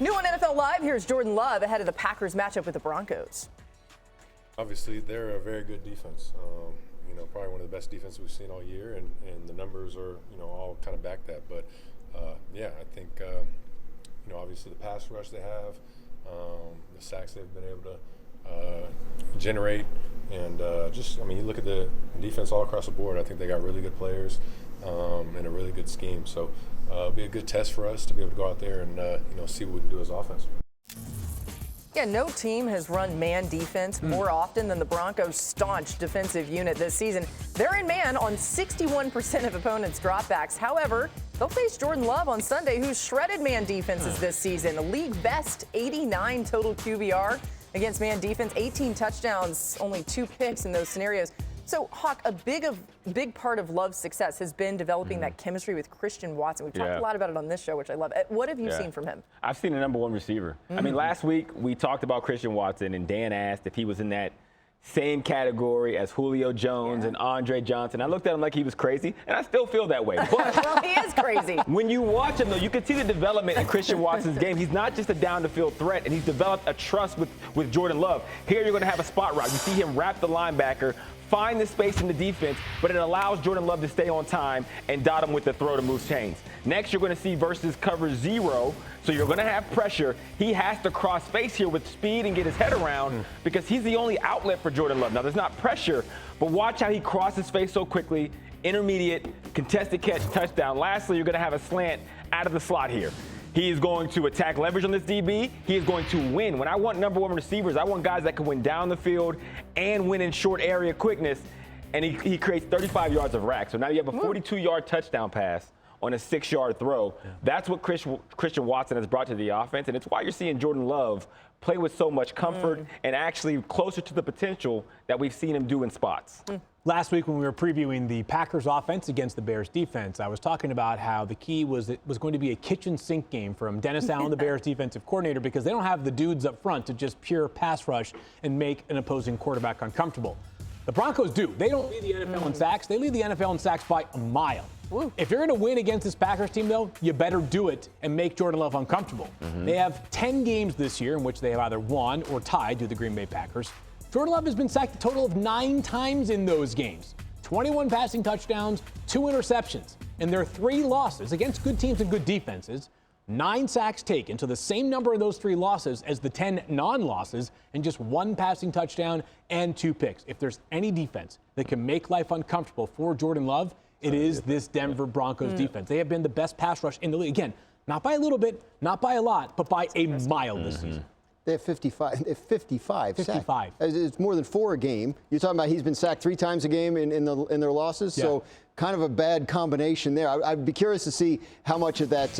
New on NFL Live, here's Jordan Love ahead of the Packers matchup with the Broncos. Obviously, they're a very good defense. Probably one of the best defenses we've seen all year, and the numbers are, all kind of back that. But, I think, obviously the pass rush they have, the sacks they've been able to generate, and you look at the defense all across the board. I think they got really good players and a really good scheme. So it'll be a good test for us to be able to go out there and, see what we can do as offense. Yeah, no team has run man defense more often than the Broncos' staunch defensive unit this season. They're in man on 61% of opponents' dropbacks. However, they'll face Jordan Love on Sunday, who's shredded man defenses this season. A league best 89 total QBR against man defense, 18 touchdowns, only 2 picks in those scenarios. So, Hawk, a big part of Love's success has been developing that chemistry with Christian Watson. We've talked a lot about it on this show, which I love. What have you seen from him? I've seen a number one receiver. I mean, last week we talked about Christian Watson, and Dan asked if he was in that same category as Julio Jones and Andre Johnson. I looked at him like he was crazy, and I still feel that way. But well, he is crazy. When you watch him, though, you can see the development in Christian Watson's game. He's not just a down-the-field threat, and he's developed a trust with Jordan Love. Here you're going to have a spot route. You see him wrap the linebacker, find the space in the defense, but it allows Jordan Love to stay on time and dot him with the throw to move chains. Next, you're going to see versus cover 0, so you're going to have pressure. He has to cross space here with speed and get his head around because he's the only outlet for Jordan Love. Now, there's not pressure, but watch how he crosses space so quickly. Intermediate, contested catch, touchdown. Lastly, you're going to have a slant out of the slot here. He is going to attack leverage on this DB. He is going to win. When I want number one receivers, I want guys that can win down the field and win in short area quickness. And he creates 35 yards of rack. So now you have a 42-yard touchdown pass on a 6-yard throw. That's what Christian Watson has brought to the offense. And it's why you're seeing Jordan Love play with so much comfort and actually closer to the potential that we've seen him do in spots. Last week when we were previewing the Packers offense against the Bears defense, I was talking about how the key was it was going to be a kitchen sink game from Dennis Allen, the Bears defensive coordinator, because they don't have the dudes up front to just pure pass rush and make an opposing quarterback uncomfortable. The Broncos do. They don't lead the NFL in sacks. They lead the NFL in sacks by a mile. If you're going to win against this Packers team, though, you better do it and make Jordan Love uncomfortable. They have 10 games this year in which they have either won or tied to the Green Bay Packers. Jordan Love has been sacked a total of 9 times in those games. 21 passing touchdowns, 2 interceptions. And their 3 losses against good teams and good defenses, 9 sacks taken, so the same number of those 3 losses as the 10 non-losses, and just 1 passing touchdown and 2 picks. If there's any defense that can make life uncomfortable for Jordan Love, it is this Denver Broncos defense. They have been the best pass rush in the league. Again, not by a little bit, not by a lot, but by a mile this season. They have 55. They have 55. 55. It's more than 4 a game. You're talking about he's been sacked 3 times a game in their losses. Yeah. So kind of a bad combination there. I'd be curious to see how much of that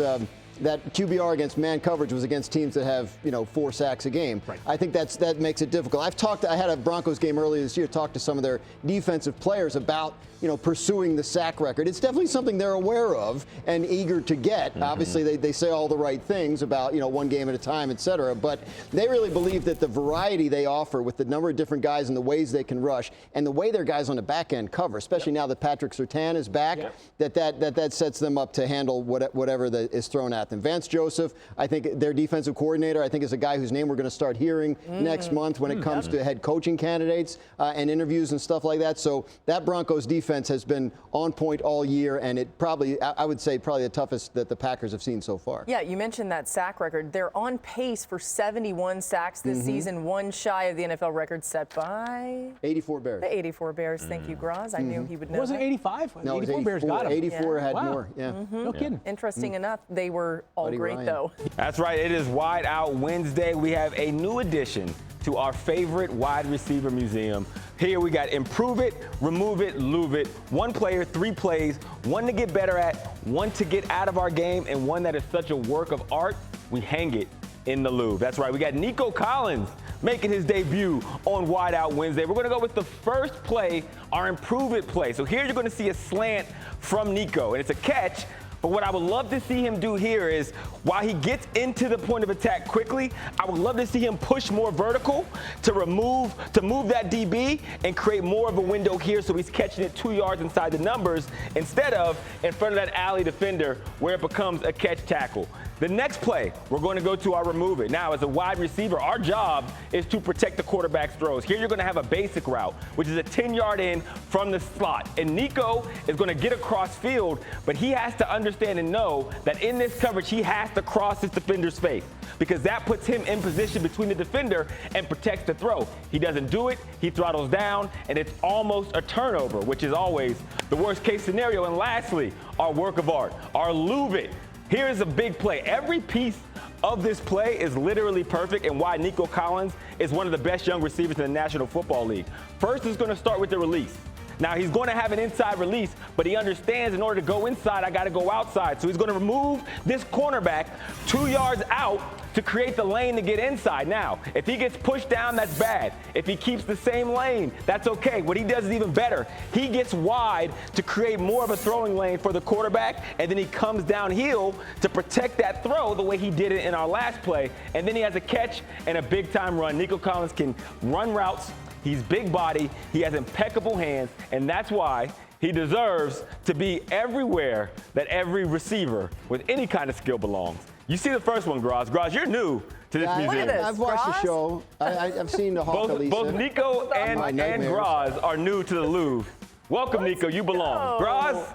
QBR against man coverage was against teams that have 4 sacks a game. Right. I think that makes it difficult. I had a Broncos game earlier this year. Talked to some of their defensive players about pursuing the sack record. It's definitely something they're aware of and eager to get. Obviously, they say all the right things about, 1 game at a time, et cetera. But they really believe that the variety they offer with the number of different guys and the ways they can rush and the way their guys on the back end cover, especially now that Patrick Surtain is back, that sets them up to handle whatever is thrown at them. Vance Joseph, I think their defensive coordinator, I think is a guy whose name we're going to start hearing next month when it comes to head coaching candidates and interviews and stuff like that. So that Broncos defense has been on point all year, and it probably, I would say, probably the toughest that the Packers have seen so far. Yeah, you mentioned that sack record. They're on pace for 71 sacks this season, 1 shy of the NFL record set by 84 Bears. The 84 Bears. Thank you, Graz. I knew he would know. Wasn't 85? No, 84 Bears got him. 84 had more. Yeah. No kidding. Interesting enough, they were all Buddy great, Ryan. though. That's right. It is Wideout Wednesday. We have a new addition to our favorite wide receiver museum. Here we got improve it, remove it, love it. 1 player, 3 plays, 1 to get better at, 1 to get out of our game, and 1 that is such a work of art, we hang it in the Louvre. That's right. We got Nico Collins making his debut on Wideout Wednesday. We're going to go with the first play, our improve it play. So here you're going to see a slant from Nico, and it's a catch. But what I would love to see him do here is, while he gets into the point of attack quickly, I would love to see him push more vertical to move that DB and create more of a window here so he's catching it 2 yards inside the numbers instead of in front of that alley defender where it becomes a catch tackle. The next play, we're going to go to our remove it. Now, as a wide receiver, our job is to protect the quarterback's throws. Here you're going to have a basic route, which is a 10-yard in from the slot. And Nico is going to get across field, but he has to understand and know that in this coverage, he has to cross his defender's face because that puts him in position between the defender and protects the throw. He doesn't do it, he throttles down, and it's almost a turnover, which is always the worst case scenario. And lastly, our work of art, our love it. Here's a big play. Every piece of this play is literally perfect and why Nico Collins is one of the best young receivers in the National Football League. First is going to start with the release. Now, he's going to have an inside release, but he understands in order to go inside, I got to go outside. So he's going to remove this cornerback 2 yards out to create the lane to get inside. Now, if he gets pushed down, that's bad. If he keeps the same lane, that's okay. What he does is even better. He gets wide to create more of a throwing lane for the quarterback, and then he comes downhill to protect that throw the way he did it in our last play. And then he has a catch and a big-time run. Nico Collins can run routes. He's big body, he has impeccable hands, and that's why he deserves to be everywhere that every receiver with any kind of skill belongs. You see the first one, Graz. Graz, you're new to this museum. I've watched the show. I've seen the Hawk Elisa. Both Nico and Graz are new to the Louvre. Welcome, Nico. You belong. Graz,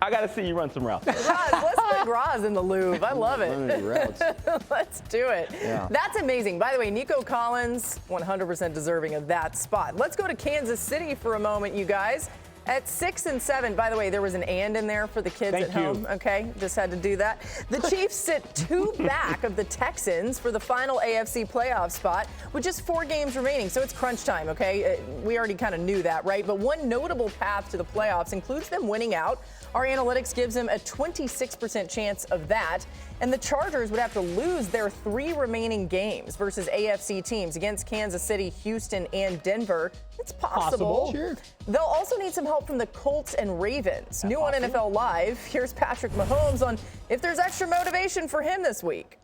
I got to see you run some routes. Graz, let's put Graz in the Louvre. I love it. Let's do it. Yeah. That's amazing. By the way, Nico Collins, 100% deserving of that spot. Let's go to Kansas City for a moment, you guys. At 6 and 7, by the way, there was an and in there for the kids at home. Okay, just had to do that. The Chiefs sit 2 back of the Texans for the final AFC playoff spot with just 4 games remaining. So it's crunch time, okay? We already kind of knew that, right? But one notable path to the playoffs includes them winning out. Our analytics gives them a 26% chance of that. And the Chargers would have to lose their 3 remaining games versus AFC teams against Kansas City, Houston, and Denver. It's possible. Sure. They'll also need some help from the Colts and Ravens. New on NFL Live, here's Patrick Mahomes on if there's extra motivation for him this week.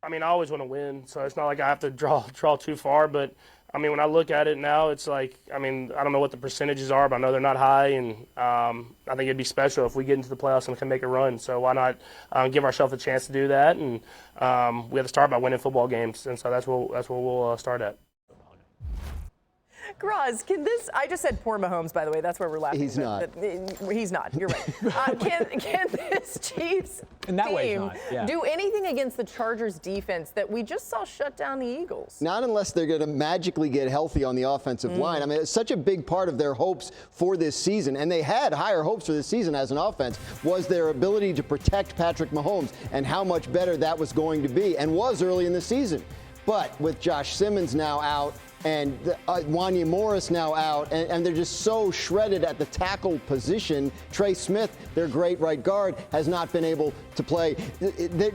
I mean, I always want to win, so it's not like I have to draw too far. But, I mean, when I look at it now, it's like, I mean, I don't know what the percentages are, but I know they're not high. And I think it'd be special if we get into the playoffs and can make a run. So why not give ourselves a chance to do that? And we have to start by winning football games. And so that's what we'll start at. Graz, can this? I just said poor Mahomes, by the way. That's where we're laughing. He's not. He's not. You're right. Can this Chiefs In that way, team not. Yeah. do anything against the Chargers defense that we just saw shut down the Eagles? Not unless they're going to magically get healthy on the offensive line. I mean, it's such a big part of their hopes for this season, and they had higher hopes for this season as an offense, was their ability to protect Patrick Mahomes and how much better that was going to be and was early in the season. But with Josh Simmons now out, and Wanya Morris now out, and they're just so shredded at the tackle position. Trey Smith, their great right guard, has not been able to play. They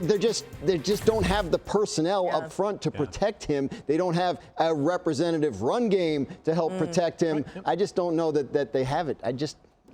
just don't have the personnel up front to protect him. They don't have a representative run game to help protect him. I just don't know that they have it.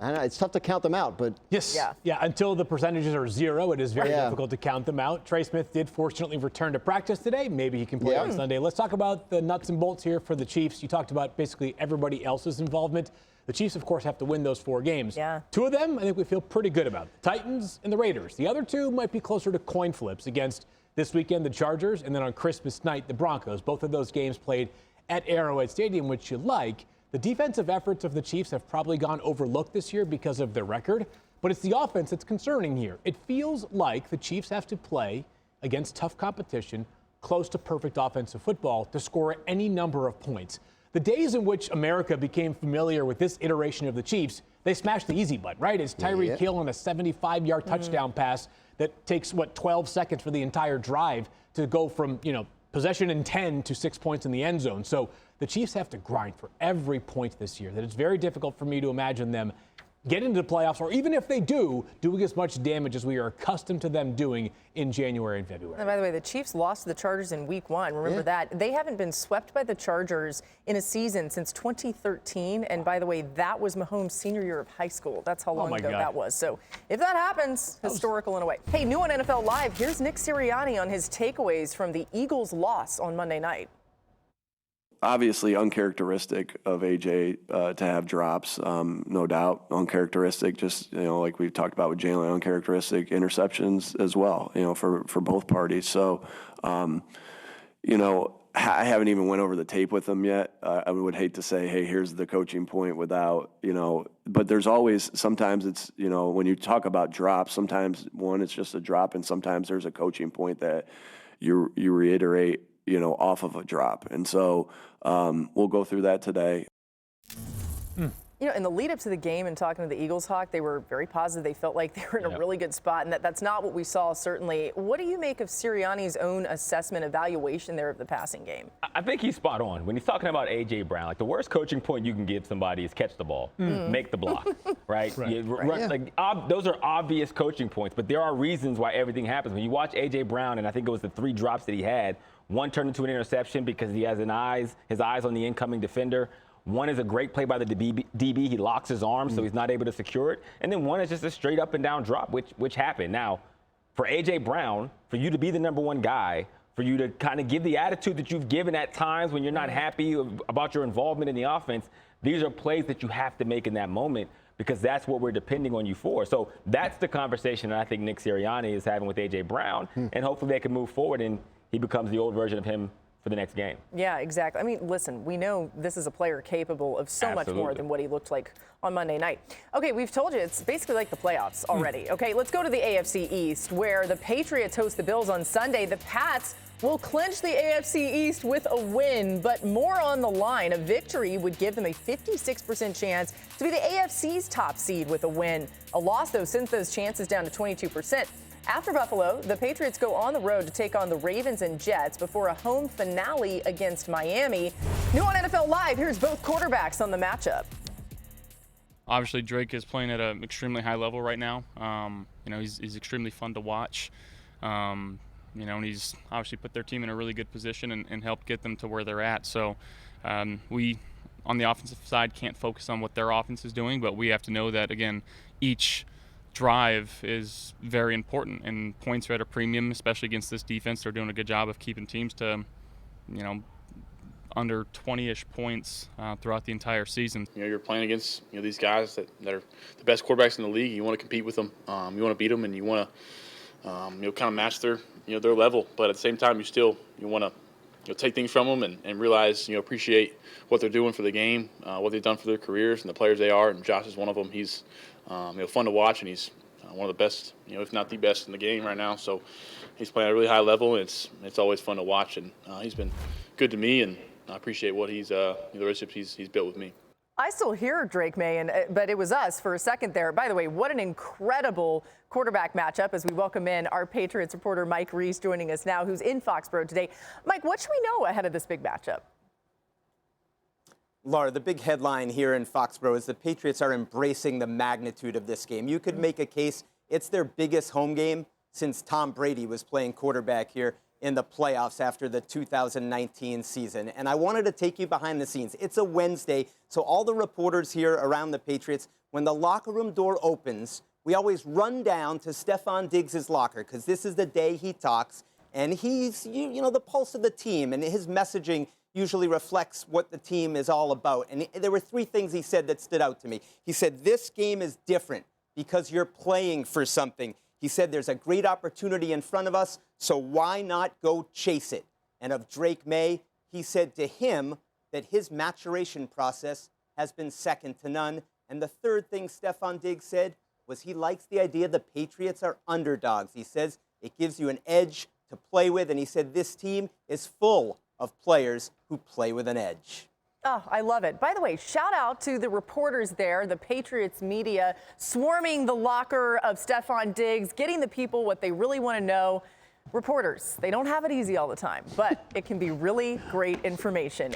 I don't know, it's tough to count them out, but Yeah, until the percentages are 0, it is very difficult to count them out. Trey Smith did fortunately return to practice today. Maybe he can play on Sunday. Let's talk about the nuts and bolts here for the Chiefs. You talked about basically everybody else's involvement. The Chiefs, of course, have to win those 4 games. Yeah. 2 of them, I think we feel pretty good about. The Titans and the Raiders. The other 2 might be closer to coin flips against this weekend, the Chargers, and then on Christmas night, the Broncos. Both of those games played at Arrowhead Stadium, which you like. The defensive efforts of the Chiefs have probably gone overlooked this year because of their record, but it's the offense that's concerning here. It feels like the Chiefs have to play against tough competition, close to perfect offensive football to score any number of points. The days in which America became familiar with this iteration of the Chiefs, they smashed the easy button, right? It's Tyreek Hill on a 75-yard touchdown pass that takes, 12 seconds for the entire drive to go from, possession and 10 to 6 points in the end zone. So the Chiefs have to grind for every point this year. That it's very difficult for me to imagine them getting into the playoffs, or even if they do, doing as much damage as we are accustomed to them doing in January and February. And by the way, the Chiefs lost to the Chargers in Week 1. Remember that. They haven't been swept by the Chargers in a season since 2013. And by the way, that was Mahomes' senior year of high school. That's how long ago that was. So if that happens, historical in a way. Hey, new on NFL Live, here's Nick Sirianni on his takeaways from the Eagles' loss on Monday night. obviously uncharacteristic of AJ to have drops, no doubt. Uncharacteristic, just, like we've talked about with Jalen, uncharacteristic interceptions as well, for both parties. So, I haven't even went over the tape with them yet. I would hate to say, hey, here's the coaching point without, but there's always, sometimes it's, when you talk about drops, sometimes one, it's just a drop, and sometimes there's a coaching point that you reiterate, off of a drop. And so we'll go through that today. In the lead up to the game and talking to the Eagles, Hawk, they were very positive. They felt like they were in a really good spot, and that's not what we saw, certainly. What do you make of Sirianni's own assessment, evaluation there of the passing game? I think he's spot on. When he's talking about A.J. Brown, like the worst coaching point you can give somebody is catch the ball, make the block, right? Those are obvious coaching points, but there are reasons why everything happens. When you watch A.J. Brown, and I think it was the 3 drops that he had, one turned into an interception because he has his eyes on the incoming defender. One is a great play by the DB. He locks his arm, so he's not able to secure it. And then one is just a straight up and down drop, which happened. Now, for A.J. Brown, for you to be the number one guy, for you to kind of give the attitude that you've given at times when you're not happy about your involvement in the offense, these are plays that you have to make in that moment because that's what we're depending on you for. So that's the conversation that I think Nick Sirianni is having with A.J. Brown, and hopefully they can move forward and he becomes the old version of him for the next game. Yeah, exactly. I mean, listen, we know this is a player capable of so much more than what he looked like on Monday night. Okay, we've told you it's basically like the playoffs already. Okay, let's go to the AFC East, where the Patriots host the Bills on Sunday. The Pats will clinch the AFC East with a win, but more on the line. A victory would give them a 56% chance to be the AFC's top seed with a win. A loss, though, sends those chances down to 22%. After Buffalo, the Patriots go on the road to take on the Ravens and Jets before a home finale against Miami. New on NFL Live, here's both quarterbacks on the matchup. Obviously, Drake is playing at an extremely high level right now. He's extremely fun to watch. And he's obviously put their team in a really good position and helped get them to where they're at. So we, on the offensive side, can't focus on what their offense is doing, but we have to know that, again, each drive is very important, and points are at a premium, especially against this defense. They're doing a good job of keeping teams to, under 20-ish points throughout the entire season. You're playing against these guys that are the best quarterbacks in the league. You want to compete with them. You want to beat them, and you want to kind of match their level. But at the same time, you want to take things from them and realize appreciate what they're doing for the game, what they've done for their careers, and the players they are. And Josh is one of them. He's fun to watch, and he's one of the best, if not the best in the game right now. So he's playing at a really high level, and it's always fun to watch. And he's been good to me, and I appreciate what the relationships he's built with me. I still hear Drake May, but it was us for a second there. By the way, what an incredible quarterback matchup as we welcome in our Patriots reporter Mike Reese joining us now, who's in Foxborough today. Mike, what should we know ahead of this big matchup? Laura, the big headline here in Foxborough is the Patriots are embracing the magnitude of this game. You could make a case it's their biggest home game since Tom Brady was playing quarterback here in the playoffs after the 2019 season. And I wanted to take you behind the scenes. It's a Wednesday, so all the reporters here around the Patriots, when the locker room door opens, we always run down to Stefon Diggs' locker because this is the day he talks. And he's, the pulse of the team, and his messaging usually reflects what the team is all about. And there were 3 things he said that stood out to me. He said, this game is different because you're playing for something. He said, there's a great opportunity in front of us, so why not go chase it? And of Drake May, he said to him that his maturation process has been second to none. And the 3rd thing Stefon Diggs said was he likes the idea the Patriots are underdogs. He says it gives you an edge to play with, and he said this team is full of players who play with an edge. Oh, I love it. By the way, shout out to the reporters there, the Patriots media, swarming the locker of Stefon Diggs, getting the people what they really want to know. Reporters, they don't have it easy all the time, but it can be really great information.